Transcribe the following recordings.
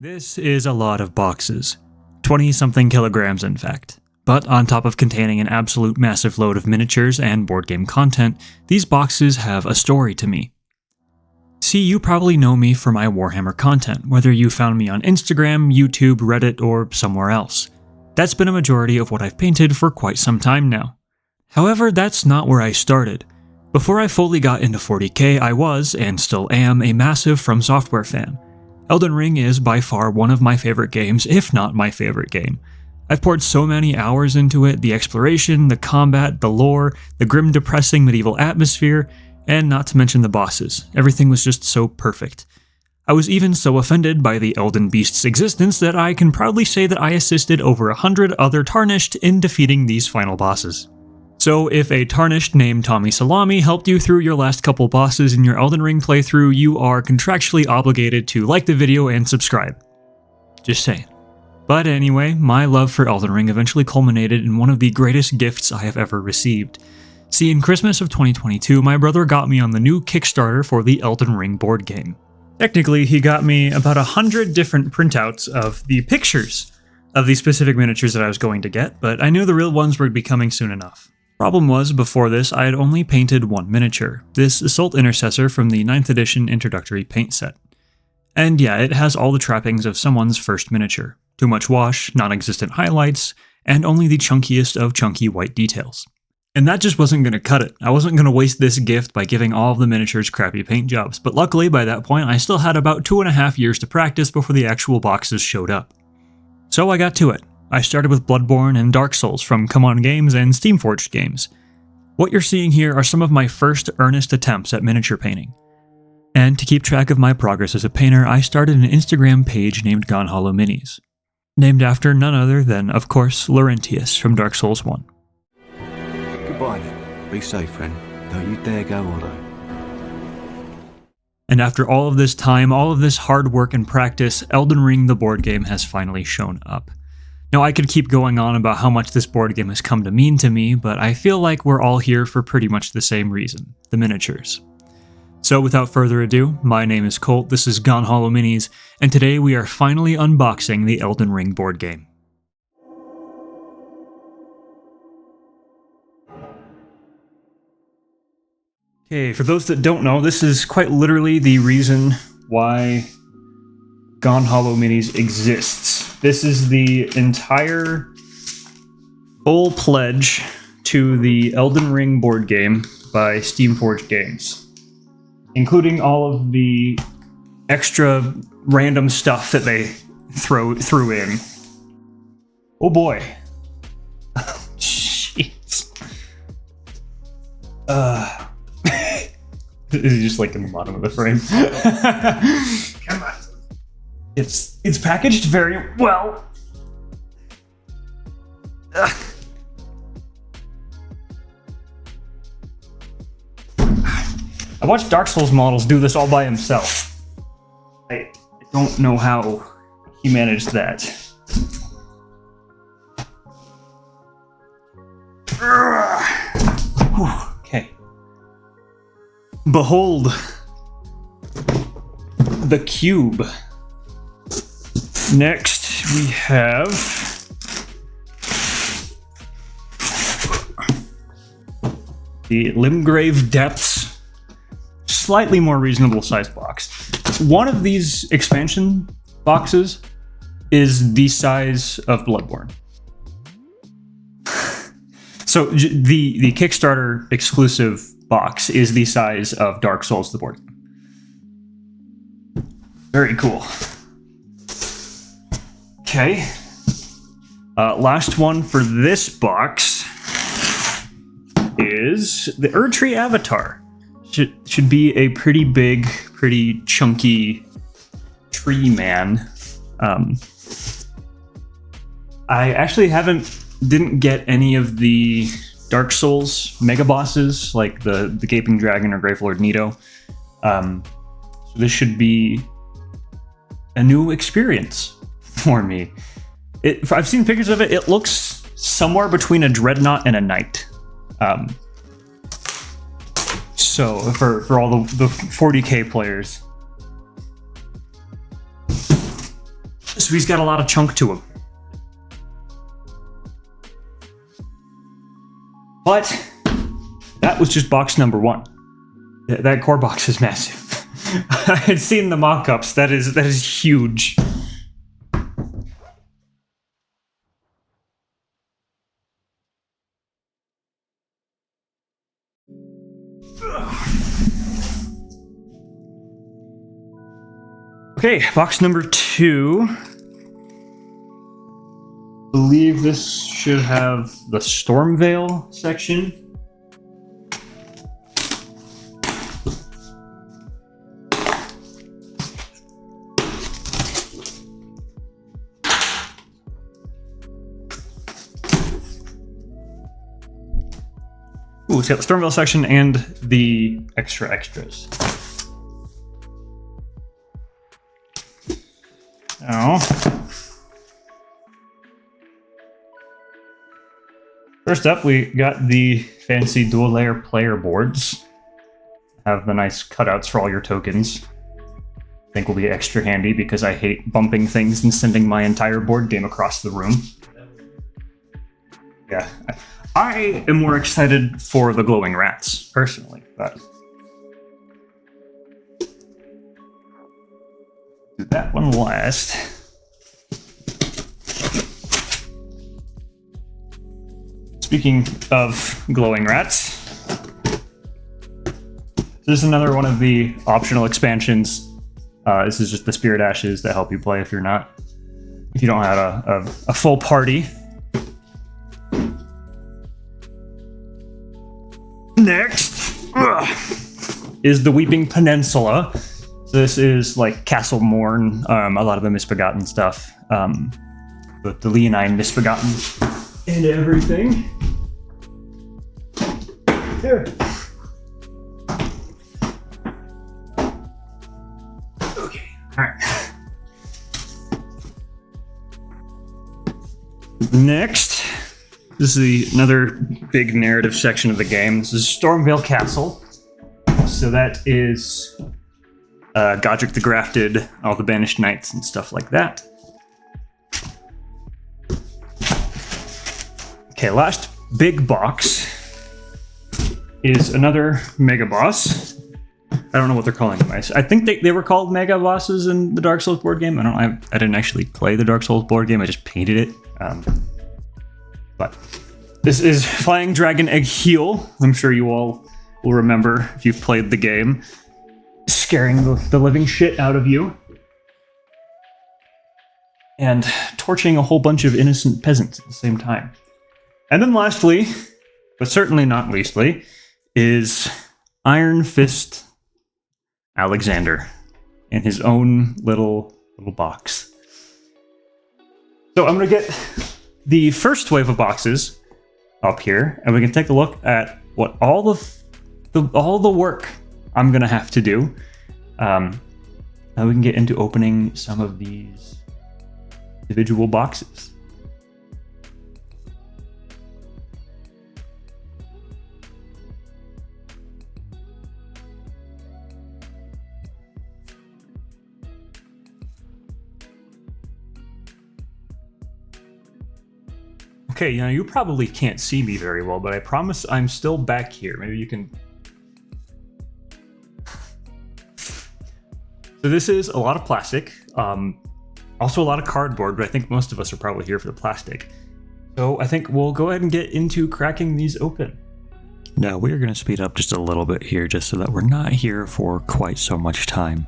This is a lot of boxes. 20-something kilograms in fact. But on top of containing an absolute massive load of miniatures and board game content, these boxes have a story to me. See, you probably know me for my Warhammer content, whether you found me on Instagram, YouTube, Reddit, or somewhere else. That's been a majority of what I've painted for quite some time now. However, that's not where I started. Before I fully got into 40k, I was, and still am, a massive From Software fan. Elden Ring is by far one of my favorite games, if not my favorite game. I've poured so many hours into it, the exploration, the combat, the lore, the grim depressing medieval atmosphere, and not to mention the bosses. Everything was just so perfect. I was even so offended by the Elden Beast's existence that I can proudly say that I assisted over 100 other Tarnished in defeating these final bosses. So if a Tarnished named Tommy Salami helped you through your last couple bosses in your Elden Ring playthrough, you are contractually obligated to like the video and subscribe. Just saying. But anyway, my love for Elden Ring eventually culminated in one of the greatest gifts I have ever received. See, in Christmas of 2022, my brother got me on the new Kickstarter for the Elden Ring board game. Technically, he got me about 100 different printouts of the pictures of the specific miniatures that I was going to get, but I knew the real ones would be coming soon enough. Problem was, before this, I had only painted one miniature, this Assault Intercessor from the 9th edition introductory paint set. And yeah, it has all the trappings of someone's first miniature. Too much wash, non-existent highlights, and only the chunkiest of chunky white details. And that just wasn't going to cut it. I wasn't going to waste this gift by giving all of the miniatures crappy paint jobs, but luckily by that point I still had about 2.5 years to practice before the actual boxes showed up. So I got to it. I started with Bloodborne and Dark Souls from Come On Games and Steamforged Games. What you're seeing here are some of my first earnest attempts at miniature painting. And to keep track of my progress as a painter, I started an Instagram page named Gone Hollow Minis. Named after none other than, of course, Laurentius from Dark Souls 1. Goodbye then. Be safe, friend. Don't you dare go alone. And after all of this time, all of this hard work and practice, Elden Ring the board game has finally shown up. Now, I could keep going on about how much this board game has come to mean to me, but I feel like we're all here for pretty much the same reason, the miniatures. So without further ado, my name is Colt, this is Gone Hollow Minis, and today we are finally unboxing the Elden Ring board game. Okay, for those that don't know, this is quite literally the reason why Gone Hollow Minis exists. This is the entire full pledge to the Elden Ring board game by Steamforged Games, including all of the extra random stuff that they threw in. Oh boy. Jeez. This is just like in the bottom of the frame. Come on. It's packaged very well. Ugh. I watched Dark Souls models do this all by himself. I don't know how he managed that. Okay. Behold the cube. Next, we have the Limgrave Depths, slightly more reasonable sized box. One of these expansion boxes is the size of Bloodborne. So the Kickstarter exclusive box is the size of Dark Souls the board game. Very cool. Okay. Last one for this box is the Erdtree Avatar. Should be a pretty big, pretty chunky tree man. I actually didn't get any of the Dark Souls mega bosses like the Gaping Dragon or Gravelord Nito. So this should be a new experience for me. I've seen pictures of it. It looks somewhere between a dreadnought and a knight. So for all the 40k players, So he's got a lot of chunk to him. But that was just box number 1. That core box is massive. I had seen the mock-ups. That is huge. Okay, box number 2. I believe this should have the Stormveil section. Ooh, it's got the Stormveil section and the extras. Now, first up, we got the fancy dual-layer player boards. Have the nice cutouts for all your tokens. I think will be extra handy because I hate bumping things and sending my entire board game across the room. Yeah, I am more excited for the glowing rats, personally, but do that one last. Speaking of glowing rats, this is another one of the optional expansions. This is just the spirit ashes that help you play if you don't have a full party. Next is the Weeping Peninsula. So this is like Castle Morn, a lot of the Misbegotten stuff, the Leonine Misbegotten and everything. There. Okay, all right. Next, this is another big narrative section of the game. This is Stormveil Castle. So that is Godric the Grafted, all the Banished Knights and stuff like that. Okay, last big box is another Mega Boss. I don't know what they're calling them. I think they were called Mega Bosses in the Dark Souls board game. I didn't actually play the Dark Souls board game. I just painted it. But this is Flying Dragon Agheel. I'm sure you all will remember if you've played the game. Scaring the living shit out of you. And torching a whole bunch of innocent peasants at the same time. And then lastly, but certainly not leastly, is Iron Fist Alexander in his own little box. So I'm going to get the first wave of boxes up here, and we can take a look at what all the work I'm going to have to do. Now we can get into opening some of these individual boxes. Okay, you probably can't see me very well, but I promise I'm still back here. Maybe you can... So this is a lot of plastic, also a lot of cardboard, but I think most of us are probably here for the plastic. So I think we'll go ahead and get into cracking these open. Now we are going to speed up just a little bit here just so that we're not here for quite so much time.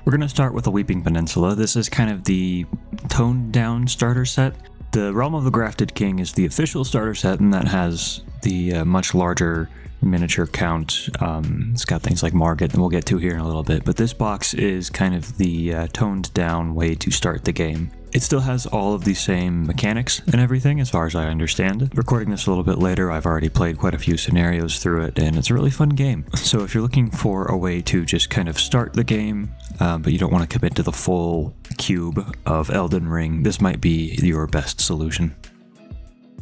We're going to start with the Weeping Peninsula. This is kind of the toned down starter set. The Realm of the Grafted King is the official starter set, and that has the much larger miniature count. It's got things like Margit that we'll get to here in a little bit, but this box is kind of the toned down way to start the game. It still has all of the same mechanics and everything as far as I understand it. Recording this a little bit later, I've already played quite a few scenarios through it, and it's a really fun game. So if you're looking for a way to just kind of start the game, but you don't want to commit to the full cube of Elden Ring, this might be your best solution.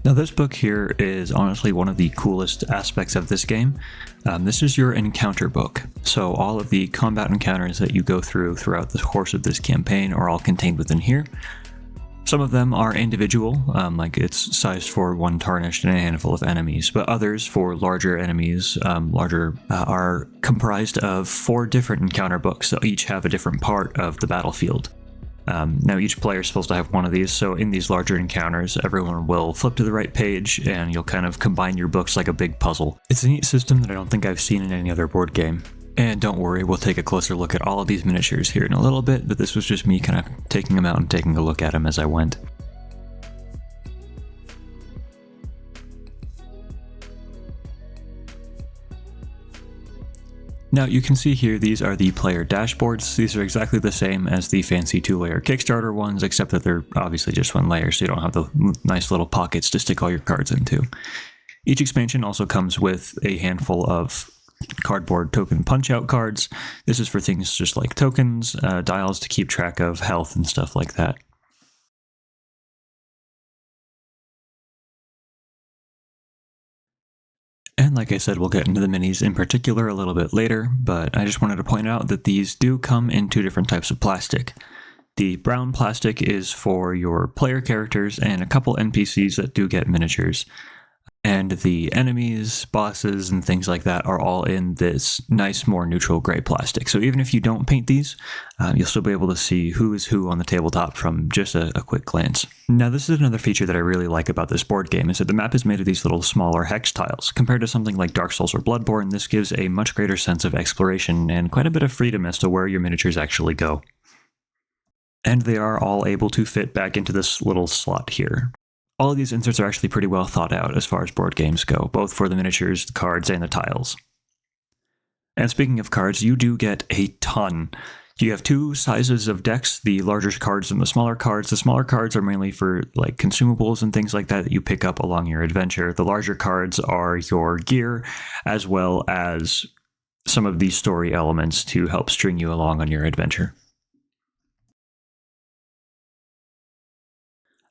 Now this book here is honestly one of the coolest aspects of this game. This is your encounter book. So all of the combat encounters that you go throughout the course of this campaign are all contained within here. Some of them are individual, like it's sized for one tarnished and a handful of enemies, but others for larger enemies, are comprised of 4 different encounter books that each have a different part of the battlefield. Now each player is supposed to have one of these, so in these larger encounters, everyone will flip to the right page and you'll kind of combine your books like a big puzzle. It's a neat system that I don't think I've seen in any other board game. And don't worry, we'll take a closer look at all of these miniatures here in a little bit, but this was just me kind of taking them out and taking a look at them as I went. Now you can see here these are the player dashboards. These are exactly the same as the fancy 2-layer Kickstarter ones, except that they're obviously just 1 layer, so you don't have the nice little pockets to stick all your cards into. Each expansion also comes with a handful of cardboard token punch-out cards. This is for things just like tokens, dials to keep track of health and stuff like that. And like I said, we'll get into the minis in particular a little bit later, but I just wanted to point out that these do come in 2 different types of plastic. The brown plastic is for your player characters and a couple NPCs that do get miniatures. And the enemies, bosses, and things like that are all in this nice, more neutral gray plastic. So even if you don't paint these, you'll still be able to see who is who on the tabletop from just a quick glance. Now this is another feature that I really like about this board game, is that the map is made of these little smaller hex tiles. Compared to something like Dark Souls or Bloodborne, this gives a much greater sense of exploration and quite a bit of freedom as to where your miniatures actually go. And they are all able to fit back into this little slot here. All of these inserts are actually pretty well thought out as far as board games go, both for the miniatures, the cards, and the tiles. And speaking of cards, you do get a ton. You have 2 sizes of decks, the larger cards and the smaller cards. The smaller cards are mainly for like consumables and things like that you pick up along your adventure. The larger cards are your gear, as well as some of these story elements to help string you along on your adventure.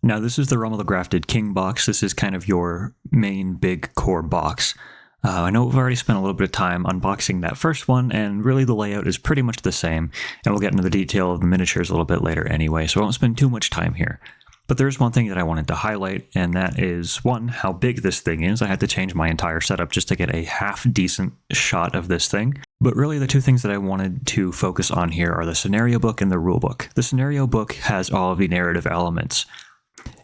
Now this is the Realm of the Grafted King box. This is kind of your main big core box. I know we've already spent a little bit of time unboxing that first one, and really the layout is pretty much the same, and we'll get into the detail of the miniatures a little bit later anyway, so I won't spend too much time here. But there's one thing that I wanted to highlight, and that is, 1, how big this thing is. I had to change my entire setup just to get a half-decent shot of this thing. But really the 2 things that I wanted to focus on here are the scenario book and the rule book. The scenario book has all of the narrative elements.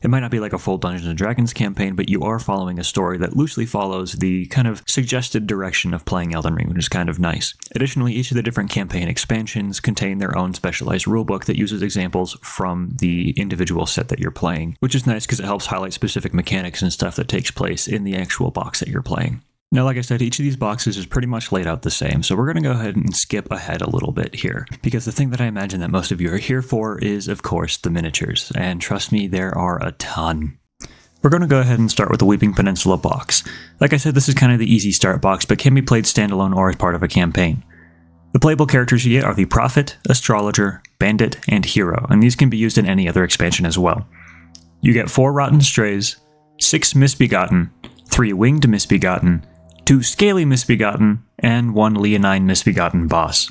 It might not be like a full Dungeons & Dragons campaign, but you are following a story that loosely follows the kind of suggested direction of playing Elden Ring, which is kind of nice. Additionally, each of the different campaign expansions contain their own specialized rulebook that uses examples from the individual set that you're playing, which is nice because it helps highlight specific mechanics and stuff that takes place in the actual box that you're playing. Now, like I said, each of these boxes is pretty much laid out the same, so we're going to go ahead and skip ahead a little bit here, because the thing that I imagine that most of you are here for is, of course, the miniatures, and trust me, there are a ton. We're going to go ahead and start with the Weeping Peninsula box. Like I said, this is kind of the easy start box, but can be played standalone or as part of a campaign. The playable characters you get are the Prophet, Astrologer, Bandit, and Hero, and these can be used in any other expansion as well. You get 4 Rotten Strays, 6 Misbegotten, 3 Winged Misbegotten, 2 Scaly Misbegotten, and 1 Leonine Misbegotten boss.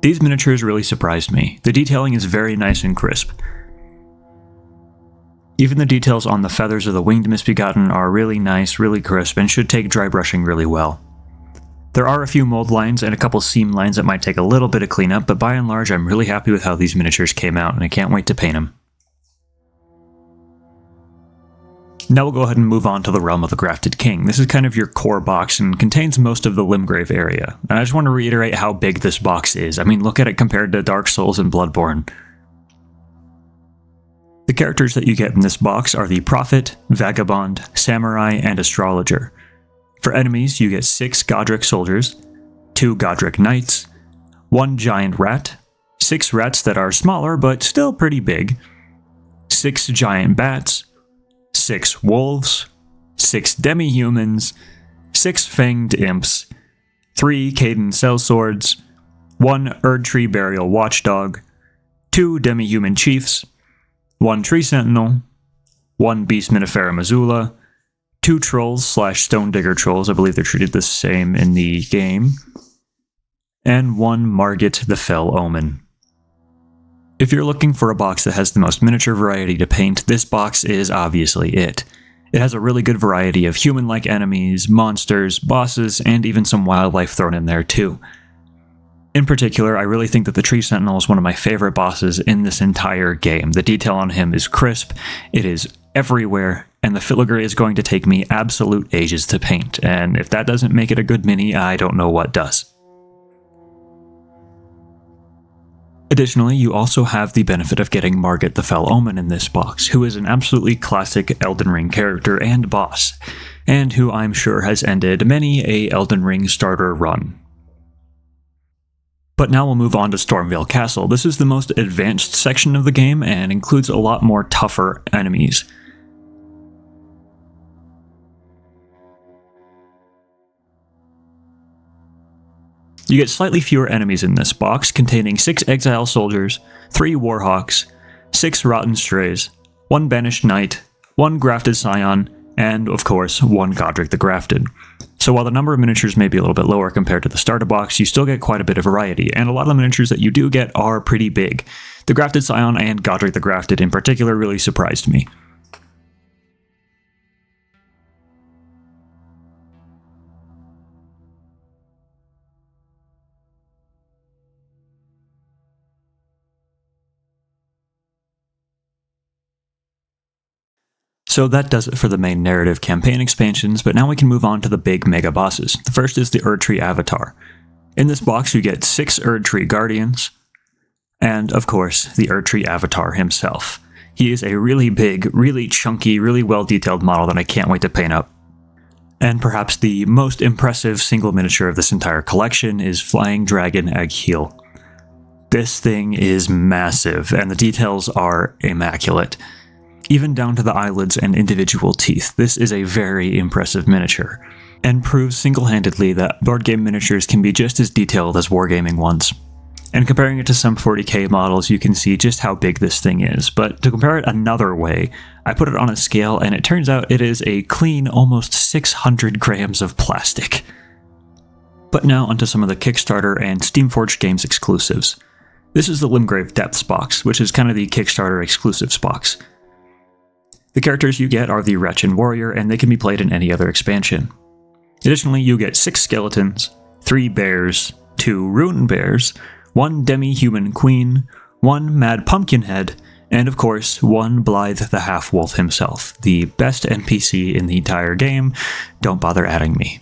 These miniatures really surprised me. The detailing is very nice and crisp. Even the details on the feathers of the Winged Misbegotten are really nice, really crisp, and should take dry brushing really well. There are a few mold lines and a couple seam lines that might take a little bit of cleanup, but by and large I'm really happy with how these miniatures came out, and I can't wait to paint them. Now we'll go ahead and move on to the Realm of the Grafted King. This is kind of your core box and contains most of the Limgrave area. And I just want to reiterate how big this box is. I mean, look at it compared to Dark Souls and Bloodborne. The characters that you get in this box are the Prophet, Vagabond, Samurai, and Astrologer. For enemies, you get 6 Godric soldiers, 2 Godric knights, 1 giant rat, 6 rats that are smaller but still pretty big, 6 giant bats, 6 wolves, 6 demi-humans, 6 fanged imps, 3 Caden sellswords, 1 Erdtree burial watchdog, 2 demi-human chiefs, 1 tree sentinel, 1 beast minifera Missoula, 2 trolls / stone digger trolls, I believe they're treated the same in the game, and 1 Margit the Fell Omen. If you're looking for a box that has the most miniature variety to paint, this box is obviously it. It has a really good variety of human-like enemies, monsters, bosses, and even some wildlife thrown in there too. In particular, I really think that the Tree Sentinel is one of my favorite bosses in this entire game. The detail on him is crisp, it is everywhere, and the filigree is going to take me absolute ages to paint, and if that doesn't make it a good mini, I don't know what does. Additionally, you also have the benefit of getting Margit the Fell Omen in this box, who is an absolutely classic Elden Ring character and boss, and who I'm sure has ended many a Elden Ring starter run. But now we'll move on to Stormveil Castle. This is the most advanced section of the game and includes a lot more tougher enemies. You get slightly fewer enemies in this box, containing 6 Exile Soldiers, 3 Warhawks, 6 Rotten Strays, 1 Banished Knight, 1 Grafted Scion, and, of course, 1 Godric the Grafted. So while the number of miniatures may be a little bit lower compared to the starter box, you still get quite a bit of variety, and a lot of the miniatures that you do get are pretty big. The Grafted Scion and Godric the Grafted in particular really surprised me. So that does it for the main narrative campaign expansions, but now we can move on to the big mega bosses. The first is the Erdtree Avatar. In this box you get 6 Erdtree Guardians, and of course the Erdtree Avatar himself. He is a really big, really chunky, really well detailed model that I can't wait to paint up. And perhaps the most impressive single miniature of this entire collection is Flying Dragon Agheel. This thing is massive, and the details are immaculate. Even down to the eyelids and individual teeth, this is a very impressive miniature, and proves single-handedly that board game miniatures can be just as detailed as wargaming ones. And comparing it to some 40k models, you can see just how big this thing is, but to compare it another way, I put it on a scale and it turns out it is a clean almost 600 grams of plastic. But now onto some of the Kickstarter and Steamforged Games exclusives. This is the Limgrave Depths box, which is kind of the Kickstarter exclusives box. The characters you get are the Wretch and Warrior, and they can be played in any other expansion. Additionally, you get 6 skeletons, 3 bears, 2 rune bears, 1 demi-human queen, 1 mad pumpkinhead, and of course, 1 Blythe the Half-Wolf himself, the best NPC in the entire game. Don't bother adding me.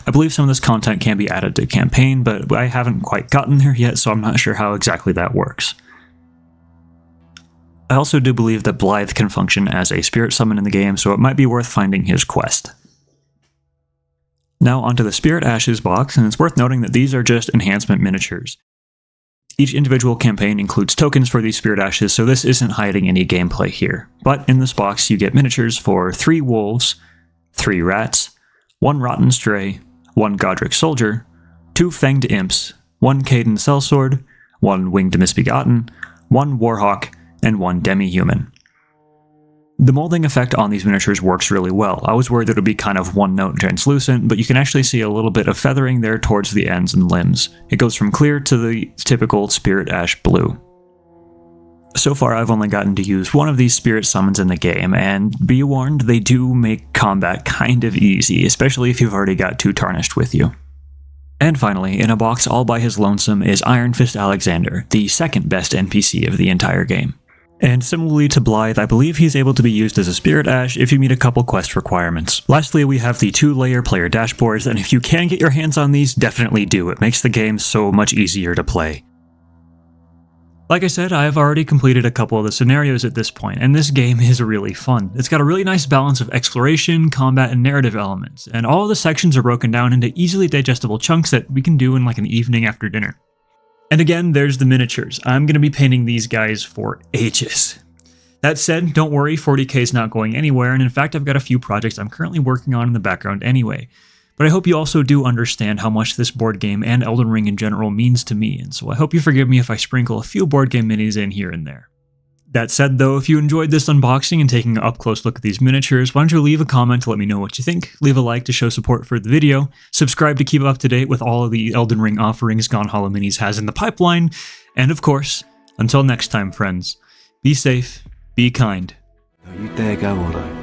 I believe some of this content can be added to campaign, but I haven't quite gotten there yet, so I'm not sure how exactly that works. I also do believe that Blythe can function as a spirit summon in the game, so it might be worth finding his quest. Now onto the Spirit Ashes box, and it's worth noting that these are just enhancement miniatures. Each individual campaign includes tokens for these Spirit Ashes, so this isn't hiding any gameplay here. But in this box you get miniatures for 3 wolves, 3 rats, 1 rotten stray, 1 Godric soldier, 2 fanged imps, 1 Caden sellsword, 1 winged misbegotten, 1 warhawk, and 1 demi-human. The molding effect on these miniatures works really well. I was worried that it would be kind of one-note translucent, but you can actually see a little bit of feathering there towards the ends and limbs. It goes from clear to the typical Spirit Ash blue. So far I've only gotten to use one of these spirit summons in the game, and be warned, they do make combat kind of easy, especially if you've already got 2 Tarnished with you. And finally, in a box all by his lonesome is Iron Fist Alexander, the second best NPC of the entire game. And similarly to Blythe, I believe he's able to be used as a Spirit Ash if you meet a couple quest requirements. Lastly, we have the 2-layer player dashboards, and if you can get your hands on these, definitely do. It makes the game so much easier to play. Like I said, I've already completed a couple of the scenarios at this point, and this game is really fun. It's got a really nice balance of exploration, combat, and narrative elements, and all of the sections are broken down into easily digestible chunks that we can do in like an evening after dinner. And again, there's the miniatures. I'm going to be painting these guys for ages. That said, don't worry, 40k is not going anywhere, and in fact I've got a few projects I'm currently working on in the background anyway. But I hope you also do understand how much this board game and Elden Ring in general means to me, and so I hope you forgive me if I sprinkle a few board game minis in here and there. That said though, if you enjoyed this unboxing and taking an up-close look at these miniatures, why don't you leave a comment to let me know what you think, leave a like to show support for the video, subscribe to keep up to date with all of the Elden Ring offerings Gone Hollow Minis has in the pipeline, and of course, until next time friends, be safe, be kind. Don't you dare go, Otto.